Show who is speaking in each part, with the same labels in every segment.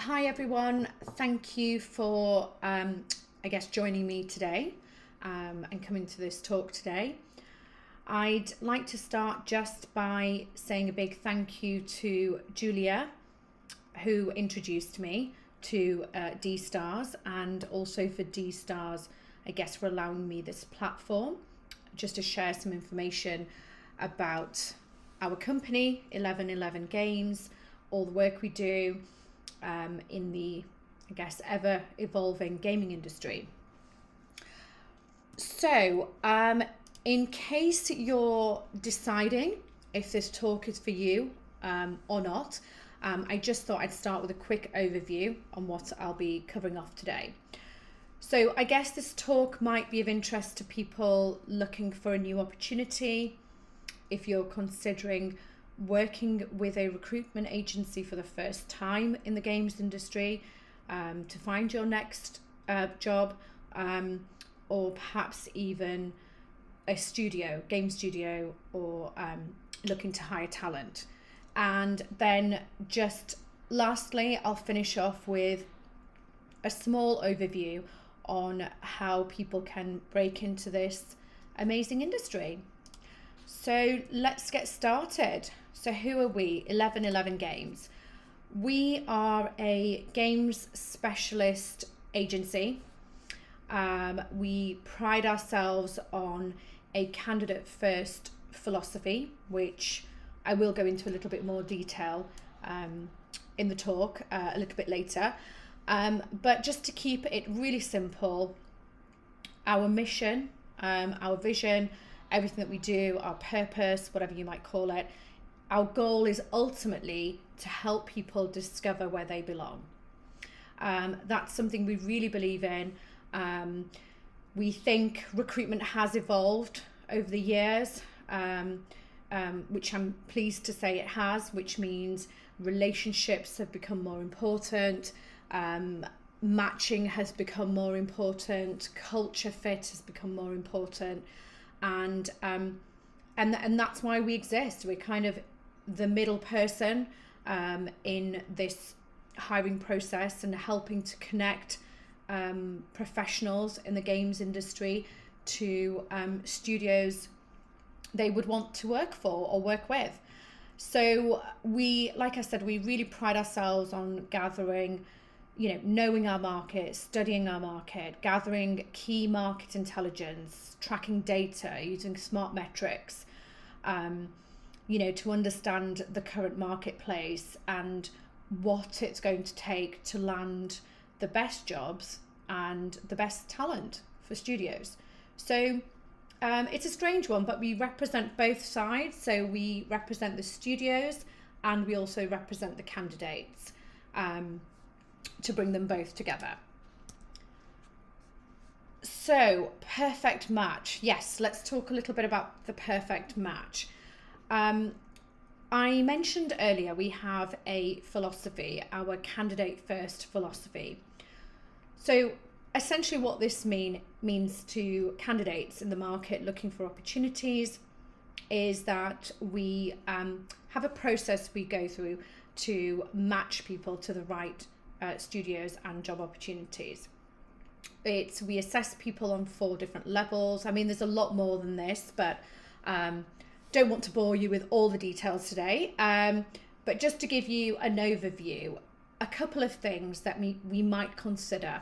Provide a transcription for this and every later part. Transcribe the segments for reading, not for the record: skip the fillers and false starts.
Speaker 1: Hi everyone, thank you for joining me today and coming to this talk today. I'd like to start just by saying a big thank you to Julia, who introduced me to DStars, and also for DStars, for allowing me this platform just to share some information about our company, 1111 Games, all the work we do in the, ever evolving gaming industry. So, in case you're deciding if this talk is for you or not, I just thought I'd start with a quick overview on what I'll be covering off today. So I guess this talk might be of interest to people looking for a new opportunity, if you're considering working with a recruitment agency for the first time in the games industry to find your next job, or perhaps even a game studio, or looking to hire talent. And then just lastly, I'll finish off with a small overview on how people can break into this amazing industry. So let's get started. So who are we? 1111 Games. We are a games specialist agency. We pride ourselves on a candidate first philosophy, which I will go into a little bit more detail in the talk a little bit later. But just to keep it really simple, our mission, our vision, everything that we do, our purpose, whatever you might call it, our goal is ultimately to help people discover where they belong. That's something we really believe in. We think recruitment has evolved over the years, which I'm pleased to say it has, which means relationships have become more important, matching has become more important, culture fit has become more important, and that's why we exist. We're kind of the middle person in this hiring process and helping to connect professionals in the games industry to studios they would want to work for or work with. So we, like I said, we really pride ourselves on gathering, knowing our market, studying our market, gathering key market intelligence, tracking data, using smart metrics, to understand the current marketplace and what it's going to take to land the best jobs and the best talent for studios. So it's a strange one, but we represent both sides. So we represent the studios and we also represent the candidates to bring them both together. So perfect match. Yes, let's talk a little bit about the perfect match. I mentioned earlier we have a philosophy, our candidate first philosophy. So essentially what this means to candidates in the market looking for opportunities is that we have a process we go through to match people to the right studios and job opportunities. We assess people on 4 different levels. I mean, there's a lot more than this, but don't want to bore you with all the details today. But just to give you an overview, a couple of things that we might consider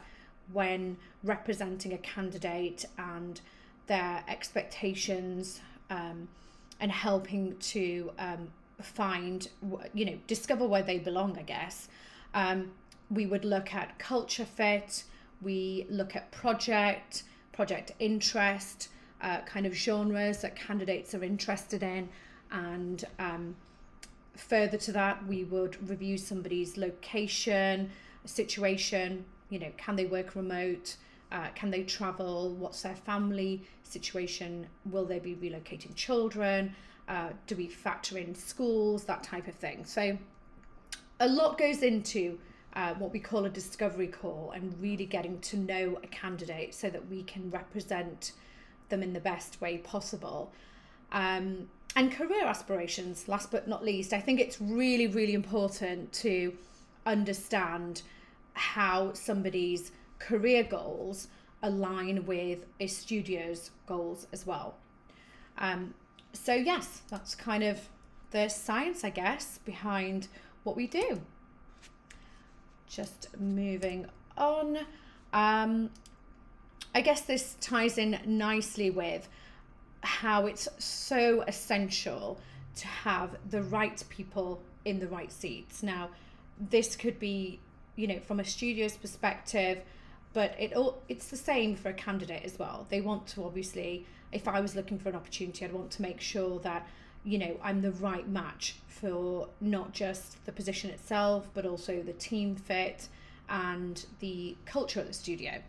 Speaker 1: when representing a candidate and their expectations, and helping to find, discover where they belong, I guess. We would look at culture fit, we look at project interest, kind of genres that candidates are interested in, and further to that, we would review somebody's location, situation. Can they work remote? Can they travel? What's their family situation? Will they be relocating children? Do we factor in schools? That type of thing. So a lot goes into what we call a discovery call and really getting to know a candidate so that we can represent them in the best way possible. And career aspirations, last but not least. I think it's really, really important to understand how somebody's career goals align with a studio's goals as well. So yes, that's kind of the science, I guess, behind what we do. Just moving on. I guess this ties in nicely with how it's so essential to have the right people in the right seats. Now, this could be, you know, from a studio's perspective, but it's the same for a candidate as well. They want to, obviously, if I was looking for an opportunity, I'd want to make sure that, you know, I'm the right match for not just the position itself, but also the team fit and the culture at the studio.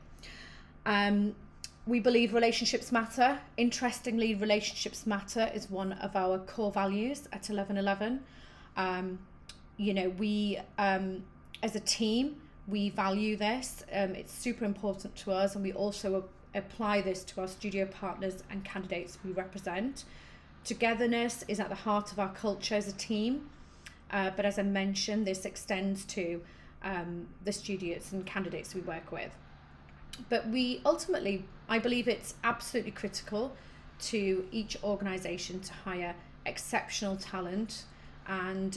Speaker 1: We believe relationships matter. Interestingly, relationships matter is one of our core values at 1111. You know, we, as a team, we value this. It's super important to us, and we also apply this to our studio partners and candidates we represent. Togetherness is at the heart of our culture as a team, but as I mentioned, this extends to the studios and candidates we work with. But we ultimately, I believe it's absolutely critical to each organisation to hire exceptional talent and,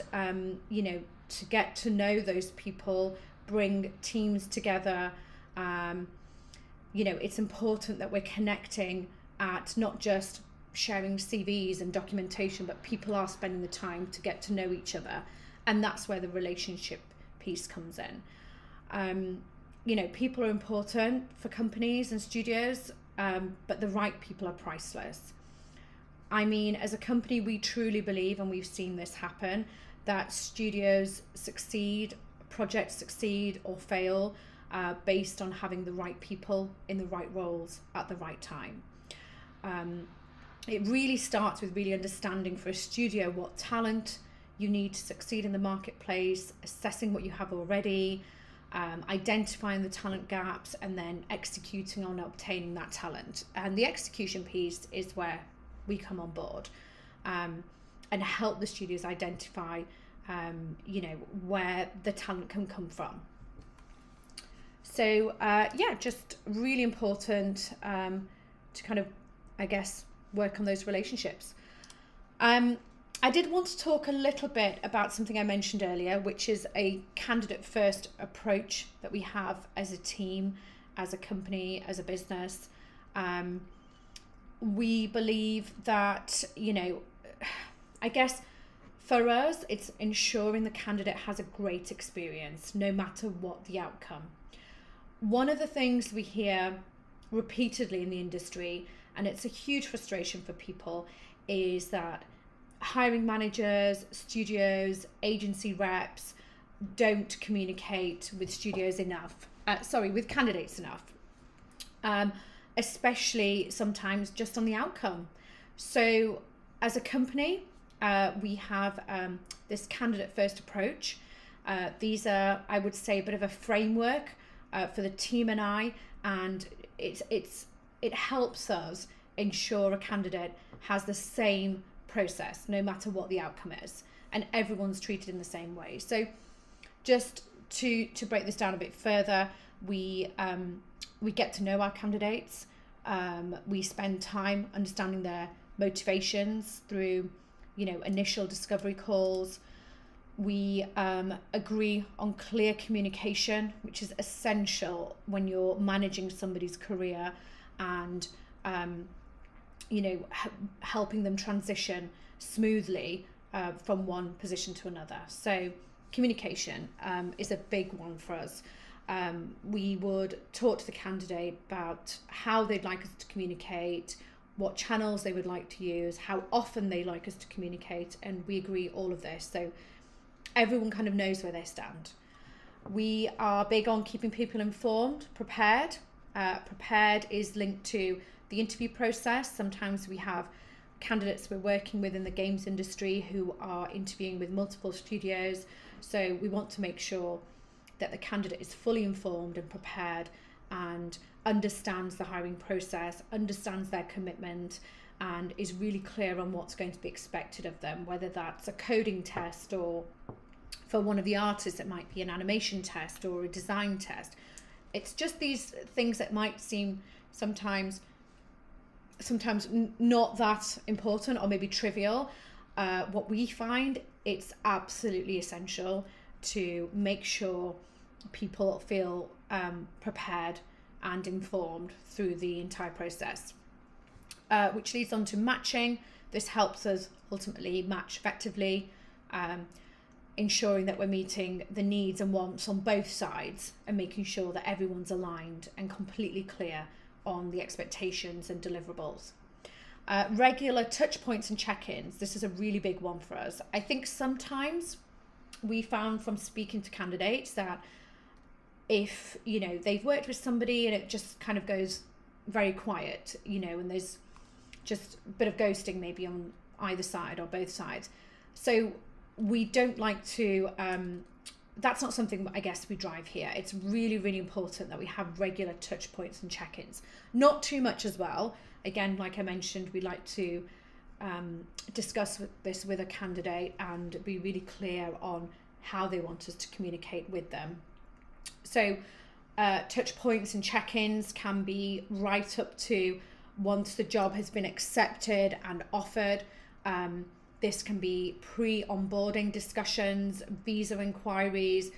Speaker 1: you know, to get to know those people, bring teams together. You know, it's important that we're connecting at not just sharing CVs and documentation, but people are spending the time to get to know each other. And that's where the relationship piece comes in. You know, people are important for companies and studios, but the right people are priceless. I mean, as a company, we truly believe, and we've seen this happen, that studios succeed, projects succeed or fail based on having the right people in the right roles at the right time. It really starts with really understanding for a studio what talent you need to succeed in the marketplace, assessing what you have already, identifying the talent gaps, and then executing on obtaining that talent. And the execution piece is where we come on board and help the studios identify, you know, where the talent can come from. So yeah, just really important to kind of, I guess, work on those relationships. I did want to talk a little bit about something I mentioned earlier, which is a candidate first approach that we have as a team, as a company, as a business. We believe that, you know, I guess for us, it's ensuring the candidate has a great experience, no matter what the outcome. One of the things we hear repeatedly in the industry, and it's a huge frustration for people, is that hiring managers, studios, agency reps don't communicate with studios enough, with candidates enough, especially sometimes just on the outcome. So as a company, we have this candidate first approach. These are, I would say, a bit of a framework for the team and I, and it helps us ensure a candidate has the same process no matter what the outcome is, and everyone's treated in the same way. So just to break this down a bit further, we get to know our candidates. We spend time understanding their motivations through, you know, initial discovery calls. We agree on clear communication, which is essential when you're managing somebody's career and you know, helping them transition smoothly from one position to another. So communication is a big one for us. We would talk to the candidate about how they'd like us to communicate, what channels they would like to use, how often they like us to communicate, and we agree all of this. So everyone kind of knows where they stand. We are big on keeping people informed, prepared. Prepared is linked to the interview process. Sometimes we have candidates we're working with in the games industry who are interviewing with multiple studios. So we want to make sure that the candidate is fully informed and prepared and understands the hiring process, understands their commitment, and is really clear on what's going to be expected of them, whether that's a coding test or For one of the artists, it might be an animation test or a design test. It's just these things that might seem sometimes not that important or maybe trivial. What we find, it's absolutely essential to make sure people feel prepared and informed through the entire process, which leads on to matching. This helps us ultimately match effectively, ensuring that we're meeting the needs and wants on both sides and making sure that everyone's aligned and completely clear on the expectations and deliverables. Regular touch points and check-ins. This is a really big one for us. I think sometimes we found from speaking to candidates that if, you know, they've worked with somebody and it just kind of goes very quiet, you know, and there's just a bit of ghosting maybe on either side or both sides. So we don't like to, that's not something I guess we drive here. It's really, really important that we have regular touch points and check-ins. Not too much as well. Again, like I mentioned, we like to discuss this with a candidate and be really clear on how they want us to communicate with them. So touch points and check-ins can be right up to once the job has been accepted and offered. This can be pre-onboarding discussions, visa inquiries,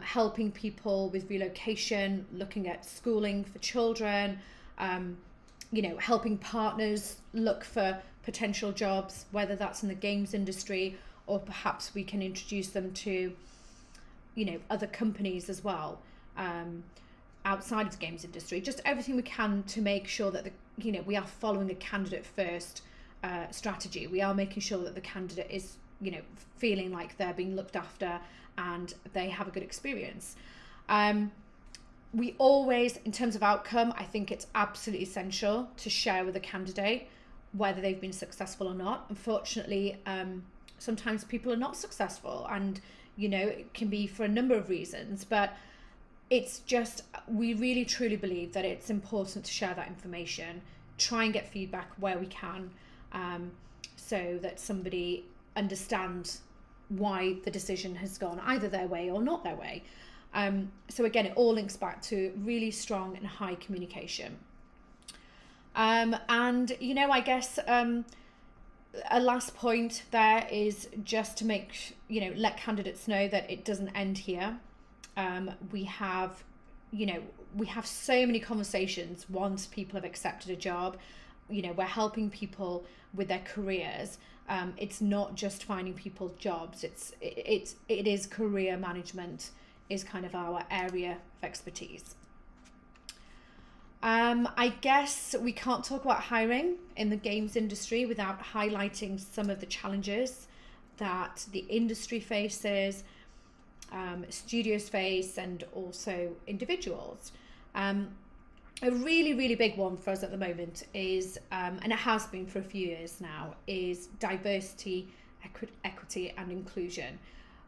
Speaker 1: helping people with relocation, looking at schooling for children, you know, helping partners look for potential jobs, whether that's in the games industry or perhaps we can introduce them to, you know, other companies as well, outside of the games industry. Just everything we can to make sure that, you know, we are following a candidate first strategy. We are making sure that the candidate is, you know, feeling like they're being looked after and they have a good experience. We always, in terms of outcome, I think it's absolutely essential to share with a candidate whether they've been successful or not. Unfortunately, sometimes people are not successful, and, you know, it can be for a number of reasons, but it's just, we really truly believe that it's important to share that information, try and get feedback where we can, so that somebody understands why the decision has gone either their way or not their way. So again, it all links back to really strong and high communication. And, you know, I guess a last point there is just to make, you know, let candidates know that it doesn't end here. We have, you know, we have so many conversations once people have accepted a job. You know, we're helping people with their careers. It's not just finding people jobs. It is career management is kind of our area of expertise. I guess we can't talk about hiring in the games industry without highlighting some of the challenges that the industry faces, studios face, and also individuals. A really, really big one for us at the moment is, and it has been for a few years now, is diversity, equity and inclusion.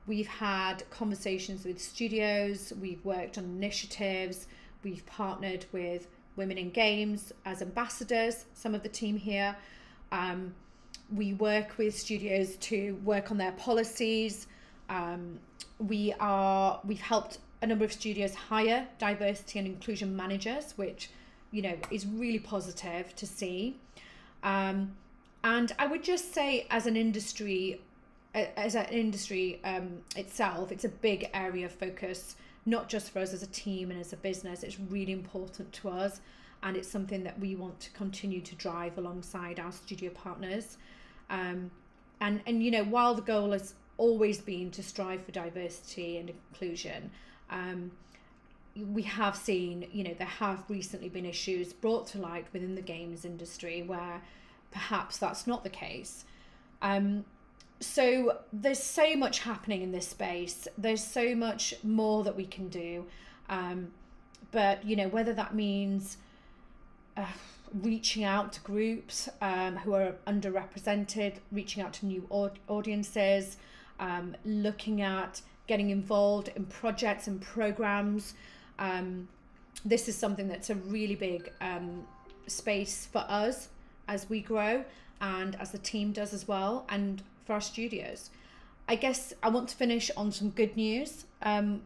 Speaker 1: We've had conversations with studios, we've worked on initiatives, we've partnered with Women in Games as ambassadors, some of the team here. We work with studios to work on their policies. We've helped a number of studios hire diversity and inclusion managers, which, you know, is really positive to see. And I would just say, as an industry itself, it's a big area of focus, not just for us as a team and as a business. It's really important to us, and it's something that we want to continue to drive alongside our studio partners. And you know, while the goal has always been to strive for diversity and inclusion, we have seen, you know, there have recently been issues brought to light within the games industry where perhaps that's not the case. So there's so much happening in this space. There's so much more that we can do. But, you know, whether that means reaching out to groups who are underrepresented, reaching out to new audiences, looking at getting involved in projects and programs. This is something that's a really big space for us as we grow, and as the team does as well, and for our studios. I guess I want to finish on some good news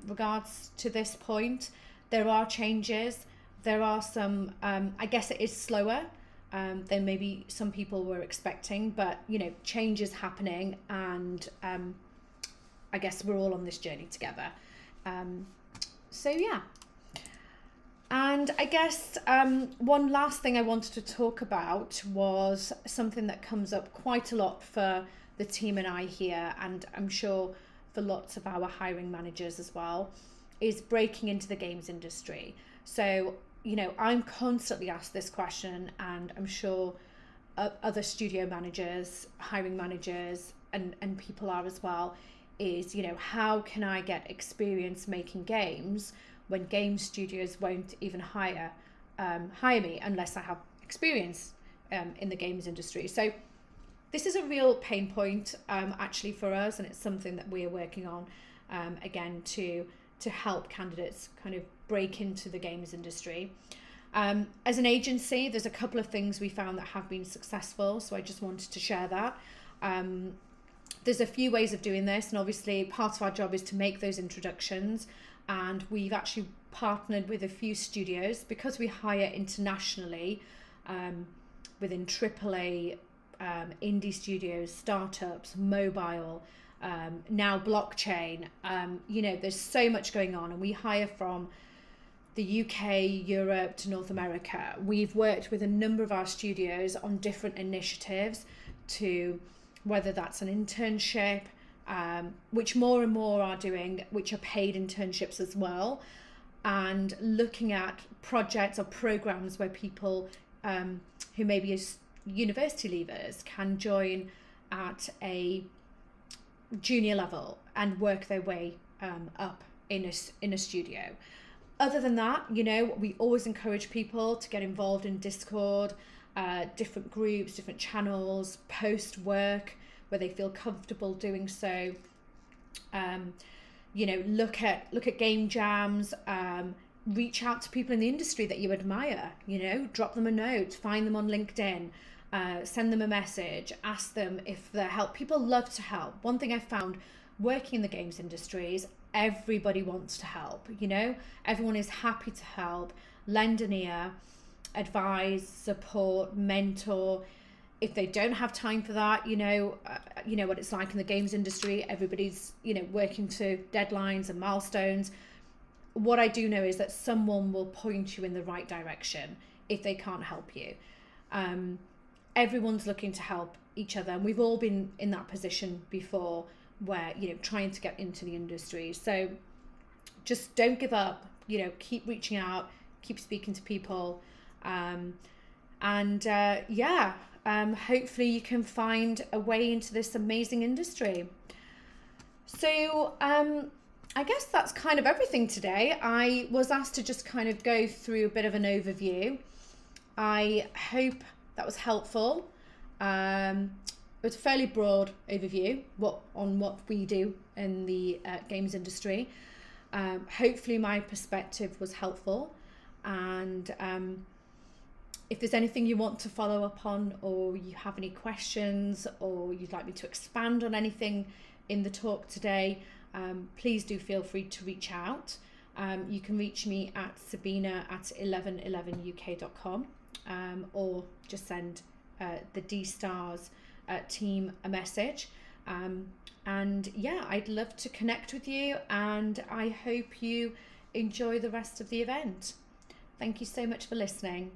Speaker 1: regards to this point. There are changes. There are some, I guess it is slower than maybe some people were expecting, but you know, change is happening, and I guess we're all on this journey together. So yeah. And I guess one last thing I wanted to talk about was something that comes up quite a lot for the team and I here, and I'm sure for lots of our hiring managers as well, is breaking into the games industry. So, you know, I'm constantly asked this question, and I'm sure other studio managers, hiring managers, and people are as well, is, you know, how can I get experience making games when game studios won't even hire me unless I have experience in the games industry. So this is a real pain point actually for us, and it's something that we are working on again to help candidates kind of break into the games industry. As an agency, there's a couple of things we found that have been successful, so I just wanted to share that. There's a few ways of doing this, and obviously part of our job is to make those introductions, and we've actually partnered with a few studios because we hire internationally within AAA, indie studios, startups, mobile, now blockchain. You know, there's so much going on, and we hire from the UK, Europe to North America. We've worked with a number of our studios on different initiatives, to whether that's an internship, which more and more are doing, which are paid internships as well, and looking at projects or programs where people who maybe is university leavers can join at a junior level and work their way up in a studio. Other than that, you know, we always encourage people to get involved in Discord, different groups, different channels, post work where they feel comfortable doing so. You know, look at game jams, reach out to people in the industry that you admire, you know, drop them a note, find them on LinkedIn, send them a message, ask them if they're help. People love to help. One thing I found working in the games industry is everybody wants to help, you know, everyone is happy to help, lend an ear, advise, support, mentor. If they don't have time for that, you know what it's like in the games industry. Everybody's, you know, working to deadlines and milestones. What I do know is that someone will point you in the right direction if they can't help you. Everyone's looking to help each other, and we've all been in that position before where, you know, trying to get into the industry. So just don't give up, you know, keep reaching out, keep speaking to people, hopefully you can find a way into this amazing industry. So I guess that's kind of everything today. I was asked to just kind of go through a bit of an overview. I hope that was helpful. It was a fairly broad overview on what we do in the games industry. Hopefully my perspective was helpful, and if there's anything you want to follow up on, or you have any questions, or you'd like me to expand on anything in the talk today, please do feel free to reach out. You can reach me at Subina@1111uk.com, or just send the DStars team a message. And yeah, I'd love to connect with you, and I hope you enjoy the rest of the event. Thank you so much for listening.